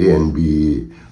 ANB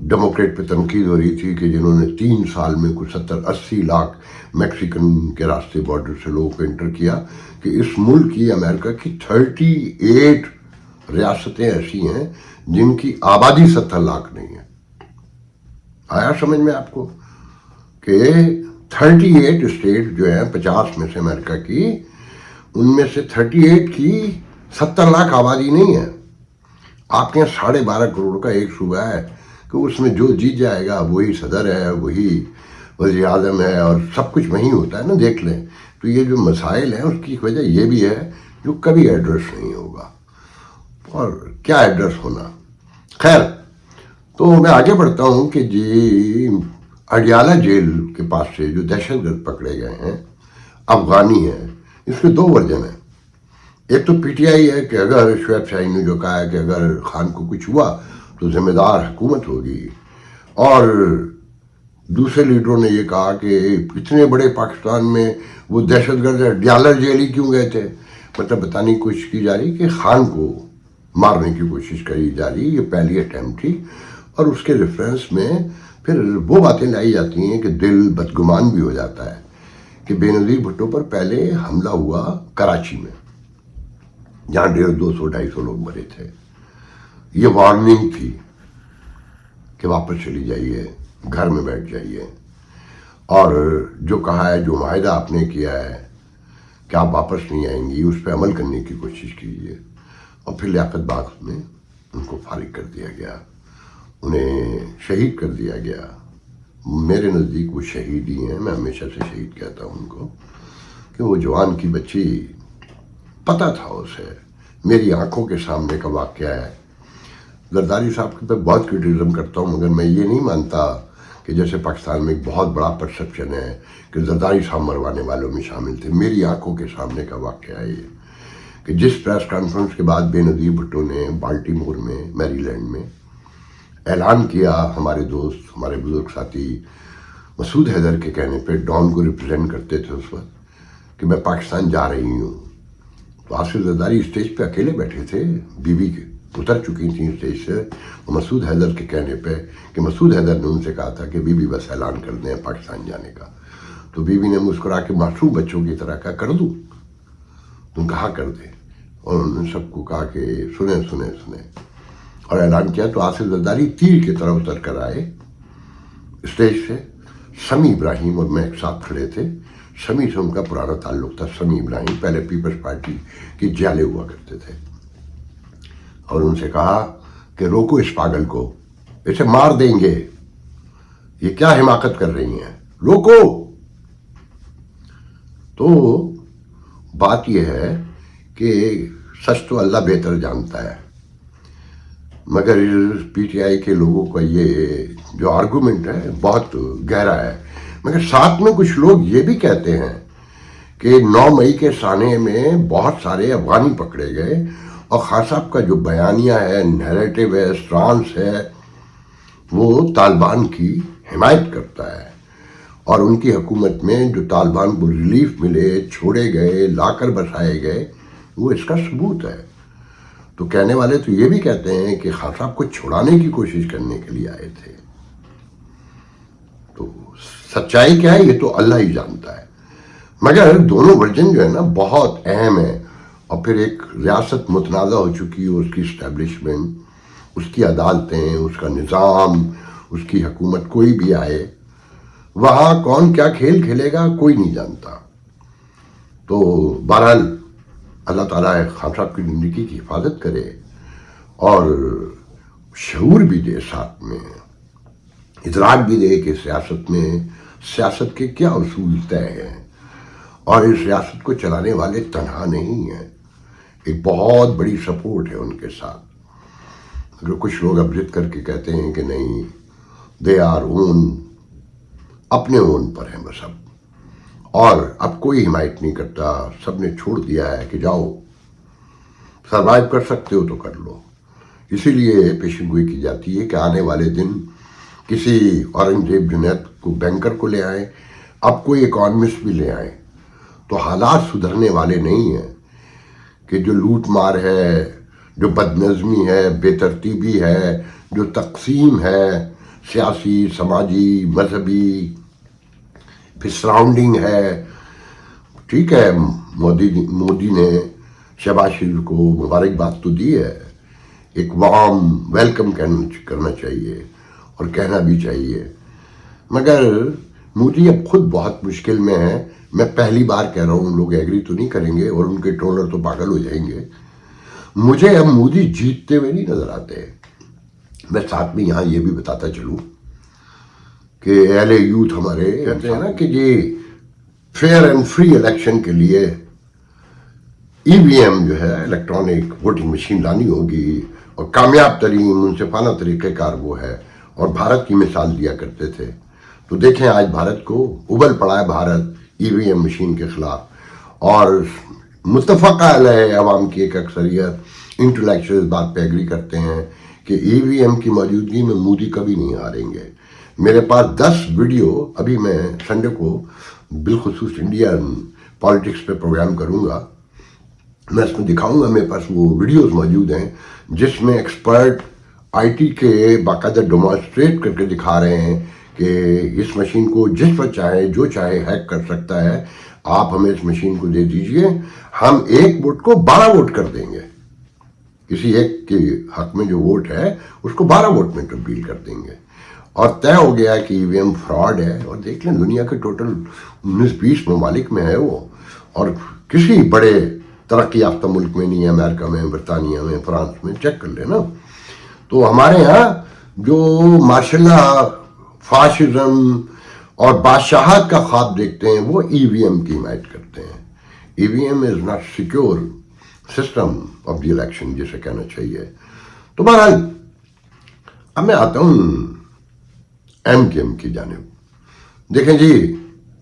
Democrat پہ تنقید ہو رہی تھی کہ جنہوں نے 3 سال میں کچھ 70-80 لاکھ میکسیکن کے راستے بارڈر سے لوگوں کو انٹر کیا، کہ اس ملک کی، امریکہ کی 38 ریاستیں ایسی ہیں جن کی آبادی 70 لاکھ نہیں ہے۔ آیا سمجھ میں آپ کو کہ 38 اسٹیٹ جو ہیں 50 میں سے امریکہ کی، ان میں سے 38 کی 70 لاکھ آبادی نہیں ہے۔ آپ کے یہاں 12.5 کروڑ کا ایک صوبہ ہے کہ اس میں جو جیت جائے گا وہی صدر ہے، وہی وزیر اعظم ہے، اور سب کچھ وہیں ہوتا ہے نا، دیکھ لیں۔ تو یہ جو مسائل ہیں اس کی وجہ یہ بھی ہے جو کبھی ایڈریس نہیں ہوگا، اور کیا ایڈریس ہونا۔ خیر، تو میں آگے بڑھتا ہوں کہ جی اڈیالہ جیل کے پاس سے جو دہشت گرد پکڑے گئے ہیں، افغانی ہیں، اس کے 2 ورژن ہیں۔ ایک تو پی ٹی آئی ہے کہ اگر شعیب شاہین نے جو کہا ہے کہ اگر خان کو کچھ ہوا تو ذمہ دار حکومت ہوگی، اور دوسرے لیڈروں نے یہ کہا کہ اتنے بڑے پاکستان میں وہ دہشت گرد اڈیالہ جیل ہی کیوں گئے تھے، مطلب بتانے کی کوشش کی جا رہی کہ خان کو مارنے کی کوشش کری جا رہی، یہ پہلی اٹیمپٹ تھی۔ اور اس کے ریفرنس میں پھر وہ باتیں لائی جاتی ہیں کہ دل بدگمان بھی ہو جاتا ہے کہ بے نظیر بھٹو پر پہلے حملہ ہوا کراچی میں، جہاں 200-250 لوگ مرے تھے۔ یہ وارننگ تھی کہ واپس چلی جائیے، گھر میں بیٹھ جائیے، اور جو کہا ہے، جو معاہدہ آپ نے کیا ہے کہ آپ واپس نہیں آئیں گی، اس پہ عمل کرنے کی کوشش کیجیے۔ اور پھر لیاقت باغ میں ان کو فارغ کر دیا گیا، انہیں شہید کر دیا گیا۔ میرے نزدیک وہ شہید ہی ہیں، میں ہمیشہ سے شہید کہتا ہوں ان کو، کہ وہ جوان کی بچی، پتہ تھا اسے، میری آنکھوں کے سامنے کا واقعہ ہے۔ زرداری صاحب کے پہ بہت کرٹیسزم کرتا ہوں، مگر میں یہ نہیں مانتا کہ جیسے پاکستان میں ایک بہت بڑا پرسپشن ہے کہ زرداری صاحب مروانے والوں میں شامل تھے۔ میری آنکھوں کے سامنے کا واقعہ ہے یہ کہ جس پریس کانفرنس کے بعد بے نظیر بھٹو نے بالٹیمور میں، میری لینڈ میں اعلان کیا، ہمارے دوست، ہمارے بزرگ ساتھی مسعود حیدر کے کہنے پہ، ڈان کو ریپرزینٹ کرتے تھے اس وقت، کہ میں پاکستان جا رہی ہوں، تو آصف زرداری اسٹیج پہ اکیلے بیٹھے تھے، بیوی کے اتر چکی تھیں اسٹیج سے، مسعود حیدر کے کہنے پہ، کہ مسعود حیدر نے ان سے کہا تھا کہ بی بس اعلان کر دیں پاکستان جانے کا۔ تو بیوی نے مسکرا کے معصوم بچوں کی طرح کہا، کر دوں؟ تم کہا کر دے۔ اور انہوں نے سب کو کہا کہ سنیں، اور اعلان کیا۔ تو آصف زرداری تیر کی طرح اتر کر آئے اسٹیج سے۔ سمیع ابراہیم اور میں ایک ساتھ کھڑے تھے۔ سمیع سے ان کا پرانا تعلق تھا، سمیع ابراہیم پہلے پیپلز پارٹی کے جالے ہوا کرتے تھے، اور ان سے کہا کہ روکو اس پاگل کو، اسے مار دیں گے، یہ کیا حماقت کر رہی ہیں، روکو۔ تو بات یہ ہے کہ سچ تو اللہ بہتر جانتا ہے، مگر پی ٹی آئی کے لوگوں کا یہ جو آرگومنٹ ہے بہت گہرا ہے۔ مگر ساتھ میں کچھ لوگ یہ بھی کہتے ہیں کہ 9 مئی کے سانے میں بہت سارے افغانی پکڑے گئے، اور خان صاحب کا جو بیانیہ ہے، نیریٹو ہے، اسٹرانس ہے، وہ طالبان کی حمایت کرتا ہے، اور ان کی حکومت میں جو طالبان کو ریلیف ملے، چھوڑے گئے، لا کر بسائے گئے، وہ اس کا ثبوت ہے۔ تو کہنے والے تو یہ بھی کہتے ہیں کہ خان صاحب کو چھڑانے کی کوشش کرنے کے لیے آئے تھے۔ تو سچائی کیا ہے یہ تو اللہ ہی جانتا ہے، مگر دونوں ورژن جو ہے نا بہت اہم ہے۔ اور پھر ایک ریاست متنازع ہو چکی ہے، اس کی اسٹیبلشمنٹ، اس کی عدالتیں، اس کا نظام، اس کی حکومت، کوئی بھی آئے وہاں کون کیا کھیل کھیلے گا کوئی نہیں جانتا۔ تو بہرحال اللہ تعالیٰ خان صاحب کی زندگی کی حفاظت کرے، اور شعور بھی دے، ساتھ میں ادراک بھی دے کہ سیاست کے کیا اصول طے ہیں، اور اس ریاست کو چلانے والے تنہا نہیں ہیں، ایک بہت بڑی سپورٹ ہے ان کے ساتھ۔ اگر کچھ لوگ اب ضد کر کے کہتے ہیں کہ نہیں، دے آر اون، اپنے اون پر ہیں بس اب، اور اب کوئی حمایت نہیں کرتا، سب نے چھوڑ دیا ہے کہ جاؤ سروائیو کر سکتے ہو تو کر لو۔ اسی لیے پیشن گوئی کی جاتی ہے کہ آنے والے دن کسی اورنگزیب جنید کو بینکر کو لے آئیں، اب کوئی اکانومسٹ بھی لے آئیں، تو حالات سدھرنے والے نہیں ہیں۔ کہ جو لوٹ مار ہے، جو بد نظمی ہے، بے ترتیبی ہے، جو تقسیم ہے، سیاسی سماجی مذہبی پھر سراؤنڈنگ ہے. ٹھیک ہے مودی نے شہباز شریف کو مبارکباد تو دی ہے, ایک وارم ویلکم کرنا چاہیے اور کہنا بھی چاہیے, مگر مودی اب خود بہت مشکل میں ہے. میں پہلی بار کہہ رہا ہوں, لوگ ایگری تو نہیں کریں گے اور ان کے ٹرولر تو پاگل ہو جائیں گے. مجھے اب مودی جیتتے ہوئے نہیں نظر آتے. میں ساتھ میں یہاں یہ بھی بتاتا چلوں کہ اہل یوتھ ہمارے کہتے ہیں نا کہ جی فیئر اینڈ فری الیکشن کے لیے ای وی ایم جو ہے الیکٹرانک ووٹنگ مشین لانی ہوگی, اور کامیاب ترین منصفانہ طریقہ کار وہ ہے, اور بھارت کی مثال دیا کرتے تھے. تو دیکھیں آج بھارت کو ابل پڑا ہے بھارت ای وی ایم مشین کے خلاف, اور متفقہ علیہ عوام کی ایک اکثریت انٹلیکچوئل اس بات پہ ایگری کرتے ہیں کہ ای وی ایم کی موجودگی میں مودی کبھی نہیں ہاریں گے. میرے پاس 10 ویڈیو, ابھی میں سنڈے کو بالخصوص انڈین پالیٹکس پہ پروگرام کروں گا, میں اس میں دکھاؤں گا. میرے پاس وہ ویڈیوز موجود ہیں جس میں ایکسپرٹ آئی ٹی کے باقاعدہ ڈیمانسٹریٹ کر کے دکھا رہے ہیں کہ اس مشین کو جس پر چاہے جو چاہے ہیک کر سکتا ہے. آپ ہمیں اس مشین کو دے دیجئے, ہم ایک ووٹ کو 12 ووٹ کر دیں گے. کسی ایک کے حق میں جو ووٹ ہے اس کو 12 ووٹ میں تبدیل کر دیں گے. اور طے ہو گیا کہ ای وی ایم فراڈ ہے. اور دیکھ لیں دنیا کے ٹوٹل 19-20 ممالک میں ہے وہ, اور کسی بڑے ترقی یافتہ ملک میں نہیں ہے, امریکہ میں, برطانیہ میں, فرانس میں, چیک کر لیں نا. تو ہمارے ہاں جو ماشاء اللہ فاشزم اور بادشاہت کا خواب دیکھتے ہیں وہ ای وی ایم کی حمایت کرتے ہیں. E V M is not secure system of the election جسے کہنا چاہیے. تو بہرحال اب میں آتا ہوں ایم کیو ایم کی جانب. دیکھیں جی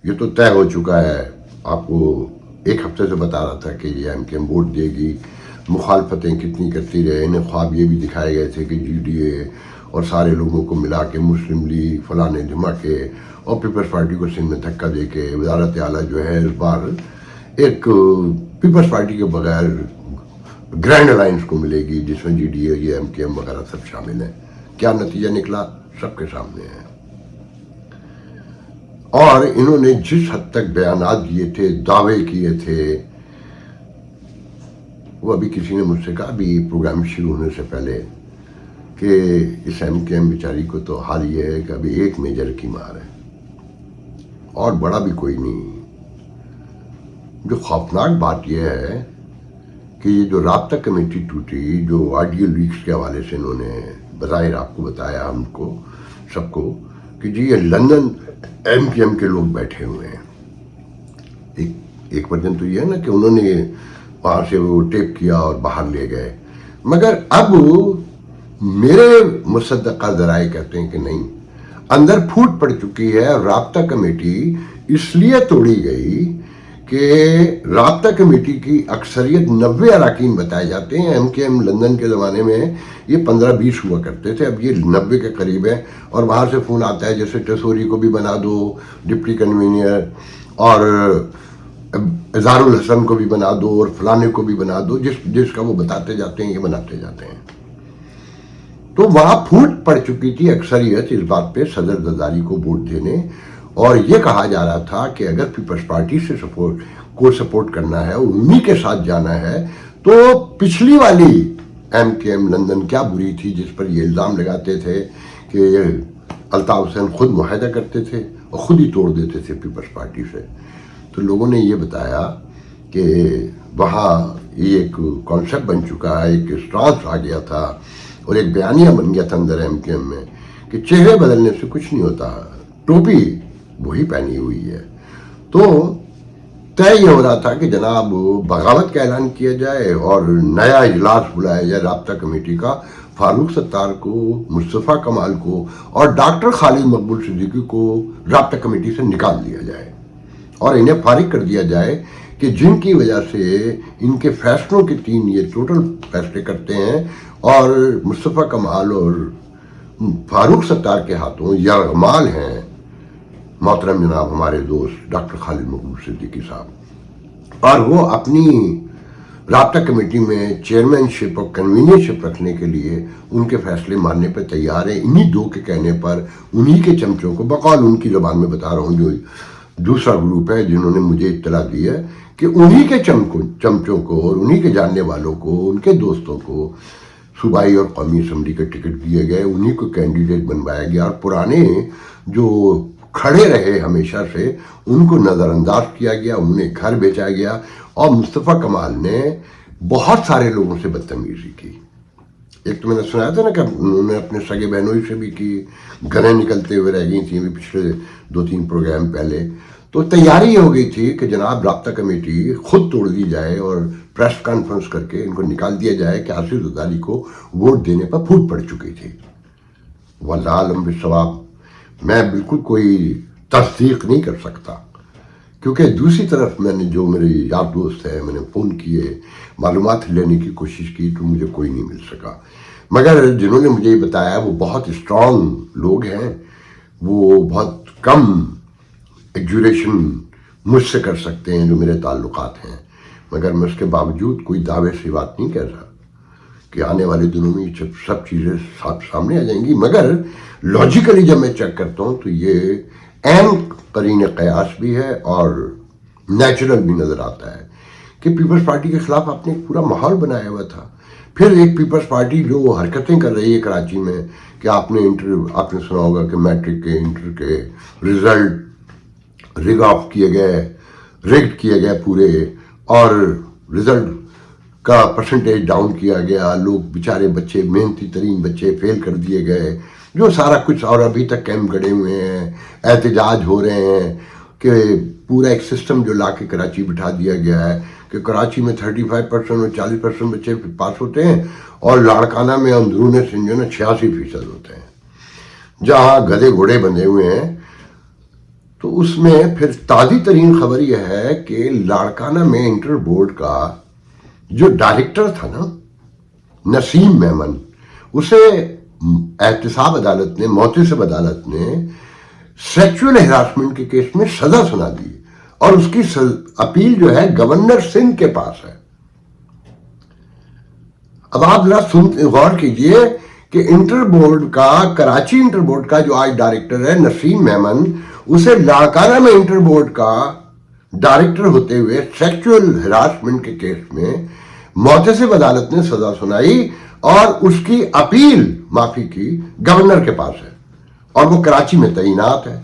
یہ تو طے ہو چکا ہے, آپ کو ایک ہفتے سے بتا رہا تھا کہ یہ ایم کیو ایم ووٹ دے گی. مخالفتیں کتنی کرتی رہے, انہیں خواب یہ بھی دکھائے گئے تھے کہ جی ڈی اے اور سارے لوگوں کو ملا کے مسلم لیگ فلانے دھماکے اور پیپلز پارٹی کو سندھ میں دھکا دے کے وزارت اعلیٰ جو ہے اس بار ایک پیپلز پارٹی کے بغیر گرینڈ الائنس کو ملے گی جس میں جی ڈی اے یہ ایم کیو ایم وغیرہ سب شامل ہیں. کیا نتیجہ نکلا سب کے سامنے ہے. اور انہوں نے جس حد تک بیانات دیے تھے, دعوے کیے تھے, وہ ابھی کسی نے مجھ سے کہا بھی پروگرام شروع ہونے سے پہلے کہ اس ایم کیو ایم بیچاری کو تو حال یہ ہے کہ ابھی ایک میجر کی مار ہے اور بڑا بھی کوئی نہیں. جو خوفناک بات یہ ہے کہ یہ جو رابطہ کمیٹی ٹوٹی, جو آڈیو لیکس کے حوالے سے انہوں نے بظاہر آپ کو بتایا ہم کو سب کو کہ جی یہ لندن ایم کیو ایم کے لوگ بیٹھے ہوئے ہیں. ایک ورژن تو یہ ہے نا کہ انہوں نے وہاں سے وہ ٹیپ کیا اور باہر لے گئے, مگر اب میرے مصدقہ ذرائع کہتے ہیں کہ نہیں, اندر پھوٹ پڑ چکی ہے. رابطہ کمیٹی اس لیے توڑی گئی کہ رابطہ کمیٹی کی اکثریت 90 اراکین بتائے جاتے ہیں. ایم کیو ایم لندن کے زمانے میں یہ 15-20 ہوا کرتے تھے, اب یہ 90 کے قریب ہے. اور وہاں سے فون آتا ہے جیسے ٹیسوری کو بھی بنا دو ڈپٹی کنوینئر, اور اظہار الحسن کو بھی بنا دو, اور فلانے کو بھی بنا دو, جس کا وہ بتاتے جاتے ہیں یہ بناتے جاتے ہیں. تو وہاں پھوٹ پڑ چکی تھی اکثریت اس بات پہ صدر زرداری کو ووٹ دینے, اور یہ کہا جا رہا تھا کہ اگر پیپلز پارٹی سے سپورٹ کرنا ہے اور انہی کے ساتھ جانا ہے تو پچھلی والی ایم کیو ایم لندن کیا بری تھی جس پر یہ الزام لگاتے تھے کہ الطاف حسین خود معاہدہ کرتے تھے اور خود ہی توڑ دیتے تھے پیپلز پارٹی سے. تو لوگوں نے یہ بتایا کہ وہاں یہ ایک کانسیپٹ بن چکا ہے, ایک اسٹانس آ گیا تھا اور ایک بیانیہ بن گیا تھا اندر ایم کیو ایم میں کہ چہرے بدلنے سے کچھ نہیں ہوتا, ٹوپی وہی پہنی ہوئی ہے. تو طے یہ ہو رہا تھا کہ جناب بغاوت کا اعلان کیا جائے اور نیا اجلاس بلایا جائے رابطہ کمیٹی کا, فاروق ستار کو, مصطفیٰ کمال کو اور ڈاکٹر خالد مقبول صدیقی کو رابطہ کمیٹی سے نکال دیا جائے اور انہیں فارغ کر دیا جائے کہ جن کی وجہ سے ان کے فیصلوں کے 3 یہ ٹوٹل فیصلے کرتے ہیں, اور مصطفیٰ کمال اور فاروق ستار کے ہاتھوں یرغمال ہیں محترم جناب ہمارے دوست ڈاکٹر خالد مقبول صدیقی صاحب, اور وہ اپنی رابطہ کمیٹی میں چیئرمین شپ اور کنوینر شپ رکھنے کے لیے ان کے فیصلے ماننے پر تیار ہیں. انہی دو کے کہنے پر انہی کے چمچوں کو، بقول ان کی زبان میں بتا رہا ہوں، جو دوسرا گروپ ہے جنہوں نے مجھے اطلاع دی ہے کہ انہی کے چمچوں کو اور انہی کے جاننے والوں کو، ان کے دوستوں کو صوبائی اور قومی اسمبلی کا ٹکٹ دیے گئے، انہی کو کینڈیڈیٹ بنوایا گیا، اور پرانے جو کھڑے رہے ہمیشہ سے ان کو نظر انداز کیا گیا، انہیں گھر بیچا گیا. اور مصطفیٰ کمال نے بہت سارے لوگوں سے بدتمیزی کی. ایک تو میں نے سنایا تھا نا کہ انہوں نے اپنے سگے بہنوں سے بھی کی، گھریں نکلتے ہوئے رہ گئی تھیں پچھلے 2-3 پروگرام پہلے. تو تیاری ہو گئی تھی کہ جناب رابطہ کمیٹی خود توڑ دی جائے اور پریس کانفرنس کر کے ان کو نکال دیا جائے کہ آصف زرداری کو ووٹ دینے پر پھوٹ پڑ چکی تھی. واللہ عالم بالصواب. میں بالکل کوئی تصدیق نہیں کر سکتا، کیونکہ دوسری طرف میں نے جو میرے یار دوست ہیں، میں نے فون کیے، معلومات لینے کی کوشش کی تو مجھے کوئی نہیں مل سکا. مگر جنہوں نے مجھے یہ بتایا وہ بہت اسٹرانگ لوگ ہیں، وہ بہت کم ایگزوریشن مجھ سے کر سکتے ہیں جو میرے تعلقات ہیں. مگر میں اس کے باوجود کوئی دعوے سے بات نہیں کہہ رہا کہ آنے والے دنوں میں یہ سب چیزیں سامنے آ جائیں گی. مگر لاجیکلی جب میں چیک کرتا ہوں تو یہ عین قرین قیاس بھی ہے اور نیچرل بھی نظر آتا ہے کہ پیپلز پارٹی کے خلاف آپ نے ایک پورا ماحول بنایا ہوا تھا. پھر ایک پیپلز پارٹی جو حرکتیں کر رہی ہے کراچی میں کہ آپ نے سنا ہوگا کہ میٹرک کے انٹر کے رزلٹ ریگڈ کیے گئے پورے، اور رزلٹ کا پرسنٹیج ڈاؤن کیا گیا، لوگ بیچارے بچے، محنتی ترین بچے فیل کر دیے گئے، جو سارا کچھ. اور ابھی تک کیمپ گڑے ہوئے ہیں، احتجاج ہو رہے ہیں کہ پورا ایک سسٹم جو لا کے کراچی بٹھا دیا گیا ہے کہ کراچی میں 35% اور 40% بچے پاس ہوتے ہیں، اور لاڑکانہ میں اندرون سندھ جو نا 86% ہوتے ہیں، جہاں گدھے گھوڑے بندھے ہوئے ہیں. تو اس میں پھر تازی ترین خبر یہ ہے کہ لاڑکانہ میں انٹر بورڈ کا جو ڈائریکٹر تھا نا، نسیم میمن، اسے احتساب عدالت نے، محتسب عدالت نے سیکچول ہراسمنٹ کے کیس میں سزا سنا دی، اور اس کی اپیل جو ہے گورنر سندھ کے پاس ہے. اب آپ ذرا غور کیجئے کہ انٹر بورڈ کا، کراچی انٹر بورڈ کا جو آج ڈائریکٹر ہے نسیم میمن، اسے لاڑکانہ میں انٹر بورڈ کا ڈائریکٹر ہوتے ہوئے سیکچول ہراسمنٹ کے کیس میں محتسب عدالت نے سزا سنائی، اور اس کی اپیل معافی کی گورنر کے پاس ہے، اور وہ کراچی میں تعینات ہے.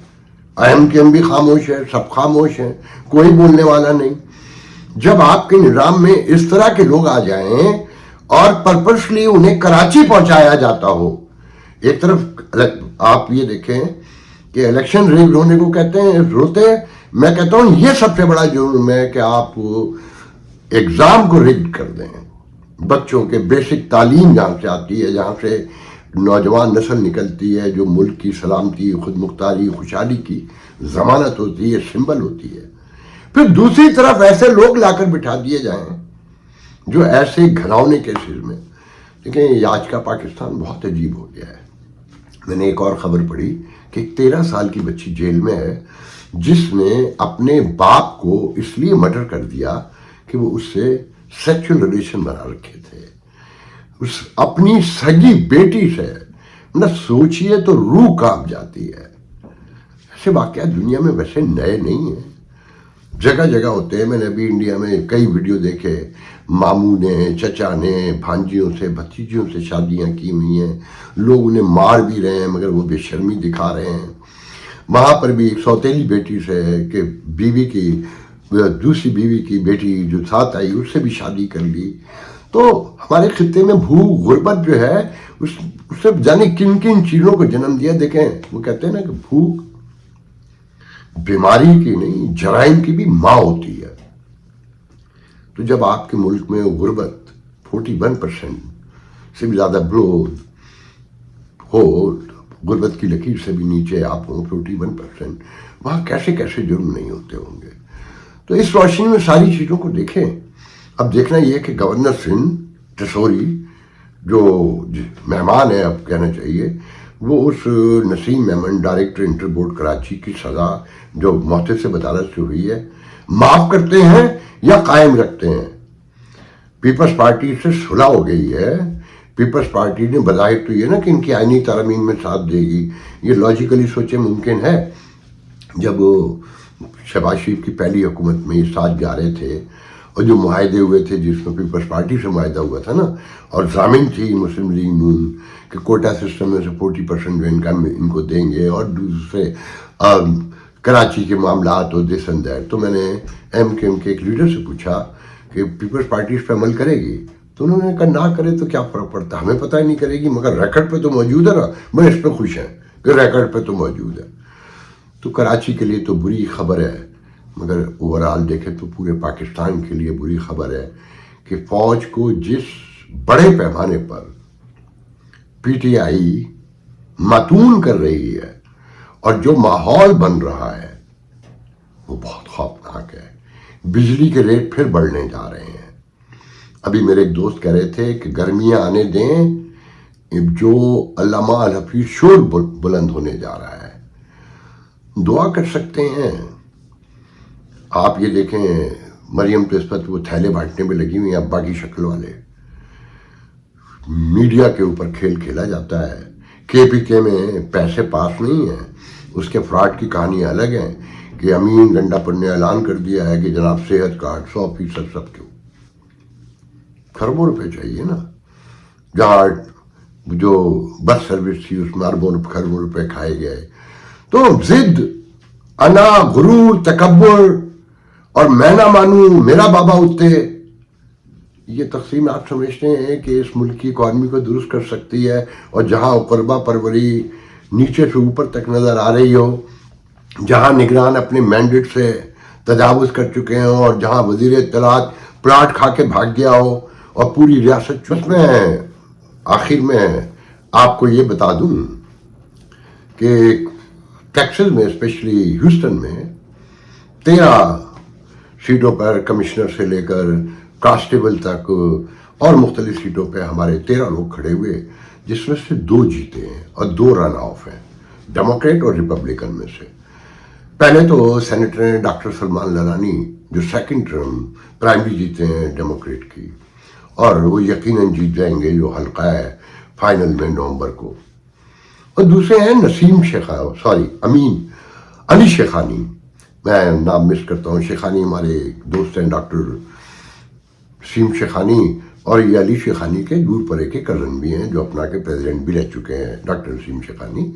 IMKM بھی خاموش ہے، سب خاموش ہیں، کوئی بولنے والا نہیں. جب آپ کے نظام میں اس طرح کے لوگ آ جائیں اور پرپسلی انہیں کراچی پہنچایا جاتا ہو. ایک طرف آپ یہ دیکھیں کہ الیکشن ریگ ہونے کو کہتے ہیں روتے ہیں، میں کہتا ہوں یہ سب سے بڑا جرم ہے کہ آپ ایگزام کو ریگ کر دیں. بچوں کے بیسک تعلیم جہاں سے آتی ہے، جہاں سے نوجوان نسل نکلتی ہے، جو ملک کی سلامتی، خود مختاری، خوشحالی کی ضمانت ہوتی ہے، سمبل ہوتی ہے، پھر دوسری طرف ایسے لوگ لا کر بٹھا دیے جائیں جو ایسے گھناؤنے کیسز میں. دیکھیں آج کا پاکستان بہت عجیب ہو گیا ہے. میں نے ایک اور خبر پڑھی کہ ایک 13 سال کی بچی جیل میں ہے جس نے اپنے باپ کو اس لیے مرڈر کر دیا کہ وہ اس سے سیکچول ریلیشن بنا رکھے تھے، اس اپنی سگی بیٹی سے. نہ سوچئے تو روح کانپ جاتی ہے. ایسے واقعات دنیا میں ویسے نئے نہیں ہیں، جگہ جگہ ہوتے ہیں. میں نے ابھی انڈیا میں کئی ویڈیو دیکھے، ماموں نے، چچا نے بھانجیوں سے، بھتیجیوں سے شادیاں کی ہوئی ہیں، لوگ انہیں مار بھی رہے ہیں مگر وہ بے شرمی دکھا رہے ہیں. وہاں پر بھی ایک سوتیلی بیٹی سے کہ بیوی کی، دوسری بیوی کی بیٹی جو ساتھ آئی اس سے بھی شادی کر لی. تو ہمارے خطے میں بھوک غربت جو ہے اس سے جانے کن کن چیزوں کو جنم دیا. دیکھیں وہ کہتے ہیں نا کہ بھوک بیماری کی نہیں، جرائم کی بھی ماں ہوتی ہے. تو جب آپ کے ملک میں غربت 41% سے بھی زیادہ بلو ہو، غربت کی لکیر سے بھی نیچے آپ ہوں 41%، وہاں کیسے کیسے جرم نہیں ہوتے ہوں گے. تو اس روشنی میں ساری چیزوں کو دیکھیں. اب دیکھنا یہ کہ گورنر سندھ ٹسوری جو مہمان ہے، اب کہنا چاہیے، وہ اس Naseem Memon director inter board Karachi کی سزا جو محتسب عدالت سے ہوئی ہے معاف کرتے ہیں یا قائم رکھتے ہیں. پیپلز پارٹی سے صلح ہو گئی ہے. پیپلز پارٹی نے بظاہر تو یہ نا کہ ان کی آئینی ترامیم میں ساتھ دے گی, یہ لاجیکلی سوچے ممکن ہے. جب شہباز شریف کی پہلی حکومت میں یہ ساتھ جا رہے تھے اور جو معاہدے ہوئے تھے جس میں پیپلز پارٹی سے معاہدہ ہوا تھا نا, اور ضامن تھی مسلم لیگ نون کہ کوٹا سسٹم میں سے 40% جو انکم ان کو دیں گے, اور دوسرے کراچی کے معاملات اور دس اینڈ دیٹ. تو میں نے ایم کیو ایم کے ایک لیڈر سے پوچھا کہ پیپلز پارٹی اس پہ عمل کرے گی, تو انہوں نے کہا نہ کرے تو کیا فرق پڑتا, ہمیں پتہ ہی نہیں کرے گی, مگر ریکارڈ پہ تو موجود ہے نا. میں اس پہ خوش ہیں کہ ریکارڈ پہ تو موجود ہے. تو کراچی کے لیے تو بری خبر ہے, مگر اوورآل دیکھیں تو پورے پاکستان کے لیے بری خبر ہے کہ فوج کو جس بڑے پیمانے پر پی ٹی آئی متون کر رہی ہے اور جو ماحول بن رہا ہے وہ بہت خوفناک ہے. بجلی کے ریٹ پھر بڑھنے جا رہے ہیں. ابھی میرے ایک دوست کہہ رہے تھے کہ گرمیاں آنے دیں, جو علامہ الحفیظ شور بلند ہونے جا رہا ہے. دعا کر سکتے ہیں. آپ یہ دیکھیں مریم پرسپت وہ تھیلے بانٹنے میں لگی ہوئی ہیں ابا کی شکل والے. میڈیا کے اوپر کھیل کھیلا جاتا ہے. کے پی کے میں پیسے پاس نہیں ہیں, اس کے فراڈ کی کہانی الگ ہے کہ امین گنڈا پر نے اعلان کر دیا ہے کہ جناب صحت کارڈ 100% سب کے کروڑوں روپے چاہیے نا. جہاں جو بس سروس تھی اس میں اربوں کروڑوں روپے کھائے گئے. تو ضد, انا, غرور, تکبر اور میں نہ مانوں میرا بابا اٹھتے, یہ تقسیم آپ سمجھتے ہیں کہ اس ملک کی اکانومی کو درست کر سکتی ہے. اور جہاں قربہ پروری نیچے سے اوپر تک نظر آ رہی ہو, جہاں نگران اپنے مینڈیٹ سے تجاوز کر چکے ہوں, اور جہاں وزیر اطلاعات پلاٹ کھا کے بھاگ گیا ہو اور پوری ریاست چست میں ہے. آخر میں آپ کو یہ بتا دوں کہ ٹیکسز میں اسپیشلی ہیوسٹن میں 13 سیٹوں پر کمشنر سے لے کر کانسٹیبل تک اور مختلف سیٹوں پہ ہمارے 13 لوگ کھڑے ہوئے, جس میں سے 2 جیتے ہیں اور 2 رن آف ہیں, ڈیموکریٹ اور ریپبلکن میں سے. پہلے تو سینیٹر ہیں ڈاکٹر سلمان لرانی جو 2nd ٹرم پرائمری جیتے ہیں ڈیموکریٹ کی, اور وہ یقیناً جیت جائیں گے جو حلقہ ہے فائنل میں نومبر کو. اور دوسرے ہیں نسیم امین علی شیخانی, میں نام مس کرتا ہوں. شیخانی ہمارے دوست ہیں ڈاکٹر نسیم شیخانی, اور یہ علی شیخانی کے دور پرے کے کزن بھی ہیں جو اپنا کے پریزیڈنٹ بھی رہ چکے ہیں. ڈاکٹر نسیم شیخانی,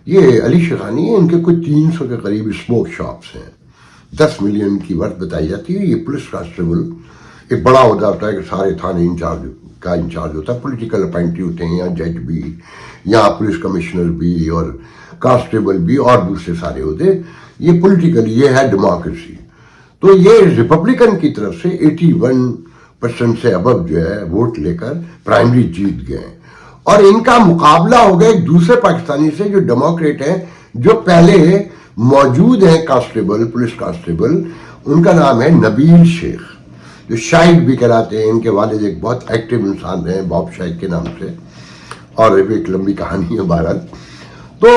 یہ علی شیخانی ہیں, ان کے کچھ 300 کے قریب اسموک شاپس ہیں. 10 ملین کی ورت بتائی جاتی ہے. یہ پولیس کانسٹیبل ایک بڑا عہدہ ہوتا ہے کہ سارے تھانے انچارج ہوتا ہے. پولیٹیکل اپائنٹی ہوتے ہیں, یا جج بھی, یا پولیس کمشنر بھی, اور کانسٹیبل بھی, اور دوسرے سارے عہدے. یہ پولیٹیکل, یہ ہے ڈیموکریسی. تو یہ ریپبلکن کی طرف سے 81% سے ابو جو ہے ووٹ لے کر پرائمری جیت گئے, اور ان کا مقابلہ ہو گیا ایک دوسرے پاکستانی سے جو ڈیموکریٹ ہیں, جو پہلے موجود ہیں کانسٹیبل, پولیس کانسٹیبل. ان کا نام ہے نبیل شیخ, جو شاہد بھی کہلاتے ہیں. ان کے والد ایک بہت ایکٹیو انسان ہیں باب شاہد کے نام سے, اور ایک لمبی کہانی ہے بہرحال. تو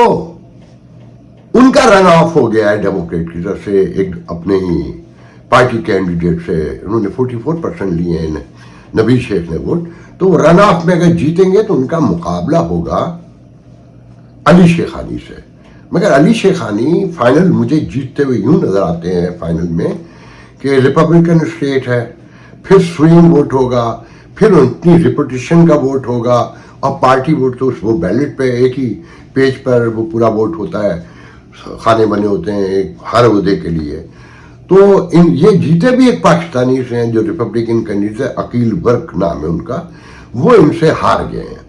ان کا رن آف ہو گیا ہے ڈیموکریٹ کی طرف سے, ایک اپنے ہی پارٹی کینڈیڈیٹ سے. انہوں نے 44% لیے ہیں نبیل شیخ نے ووٹ. تو وہ رن آف میں اگر جیتیں گے تو ان کا مقابلہ ہوگا علی شیخانی سے. مگر علی شیخانی فائنل مجھے جیتتے ہوئے یوں نظر آتے ہیں فائنل میں کہ ریپبلکن اسٹیٹ ہے, پھر سوئنگ ووٹ ہوگا, پھر اتنی ریپوٹیشن کا ووٹ ہوگا, اور پارٹی ووٹ تو وہ بیلٹ پہ ایک ہی پیج پر وہ پورا ووٹ ہوتا ہے, خانے بنے ہوتے ہیں ہر عہدے کے لیے. تو یہ جیتے بھی ایک پاکستانی سے ہیں جو ریپبلکن کینڈیڈیٹ ہے, عقیل ورک نام ہے ان کا, وہ ان سے ہار گئے ہیں.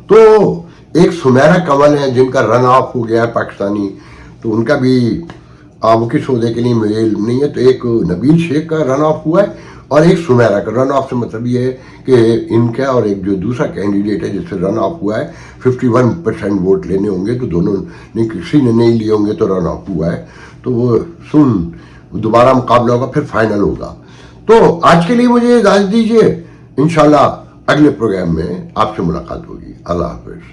تو ایک سمیرا کنول ہیں جن کا رن آف ہو گیا ہے پاکستانی, تو ان کا بھی وہ کس عہدے کے لیے مجھے علم نہیں ہے. تو ایک نبیل شیخ کا رن آف ہوا ہے, اور ایک سمیرا کا. رن آف سے مطلب یہ ہے کہ ان کا اور ایک جو دوسرا کینڈیڈیٹ ہے جس سے رن آف ہوا ہے 51% ووٹ لینے ہوں گے, تو دونوں نے کسی نے نہیں لیے ہوں گے تو رن آف ہوا ہے. تو وہ دوبارہ مقابلہ ہوگا, پھر فائنل ہوگا. تو آج کے لیے مجھے اجازت دیجیے, انشاءاللہ اگلے پروگرام میں آپ سے ملاقات ہوگی. اللہ حافظ.